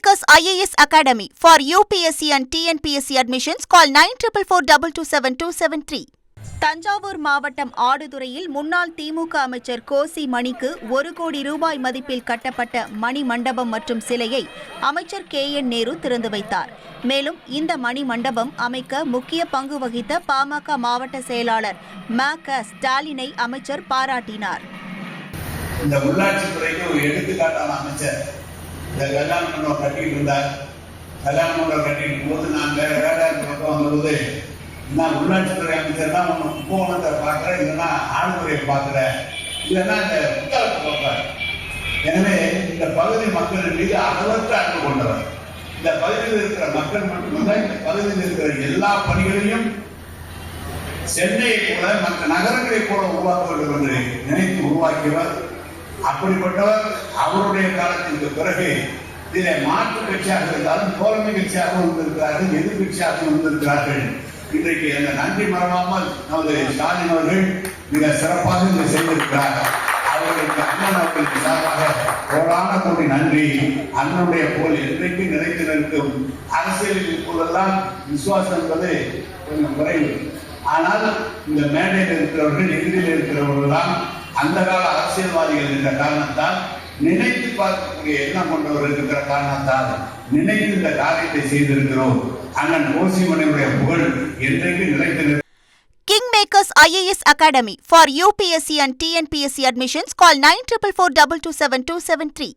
Kingmakers IAS Academy for UPSC and TNPSC admissions. Call 9444227273. Thanjavur மாவட்டம் ஆடுதுறையில் முன்னாள் திமுக அமைச்சர் கோசி மணிக்கு 1 கோடி ரூபாய் மதிப்பில் கட்டப்பட்ட மணி மண்டபம் மற்றும் சிலையை அமைச்சர் KN நேரு திறந்து வைத்தார். மேலும் இந்த மணி மண்டபம் அமைக்க முக்கிய பங்கு வகித்த பாமக மாவட்ட செயலாளர் ம.க. ஸ்டாலினை அமைச்சர் பாராட்டினார். இந்த உள்ளாட்சித்துறைக்கு ஒரு எடுத்துக்காட்டான அமைச்சர் இந்த கல்யாண மண்டபம் கட்டிட்டு இருந்தார். கல்யாண மண்டபம் கட்டிட்டு போது நான் வேற பக்கம் வந்தபோது நான் உள்ளாட்சித்துறை அமைச்சர் தான் ஒன்று கும்பகோணத்தை பார்க்குறேன், இல்லைன்னா ஆடுதுறையை பார்க்குறேன், இல்லைன்னா இந்த புத்தகத்தை பார்ப்பார். எனவே இந்த பகுதி மக்களின் மீது அளவற்ற அன்பு கொண்டவர். இந்த பகுதியில் இருக்கிற மக்கள் மட்டுமல்ல, இந்த பகுதியில் இருக்கிற எல்லா பணிகளையும் சென்னையை கூட மற்ற நகரங்களை கூட உருவாக்க வேண்டும் என்று நினைத்து உருவாக்கியவர். அப்படிப்பட்டவர் அவருடைய காலத்திற்கு பிறகு இதில் மாற்று கட்சியாக இருந்தாலும் தோழமை கட்சியாக வந்திருக்கிறார்கள், எதிர்கட்சியாக வந்திருக்கிறார்கள். இன்றைக்கு அந்த நன்றி மறவாமல் நமது ஸ்டாலின் அவர்கள் மிக சிறப்பாக இதை செய்திருக்கிறார். அவர்களுக்கு அண்ணன் அவர்களுக்கு சார்பாக கோடான கோடி நன்றி. அண்ணனுடைய போல் என்றைக்கு நினைத்து நிற்கும். அரசியலில் இப்போதெல்லாம் விசுவாசம் என்பது கொஞ்சம் குறைவு. ஆனால் இந்த மேடையில் இருக்கிறவர்கள், எதிரில் இருக்கிறவர்கள் தான் அந்த கால அரசியல்வாதிகள் என்ற காரணத்தால், நினைத்து பார்க்கக்கூடிய எண்ணம் கொண்டவர் இருக்கிற காரணத்தால் நினைத்து இந்த காரியத்தை செய்திருக்கிறோம். அண்ணன் கோசிமணியுடைய புகழ் என்றைக்கு நிலைத்து. Kingmakers IAS Academy for UPSC and TNPSC admissions. Call 9444227273.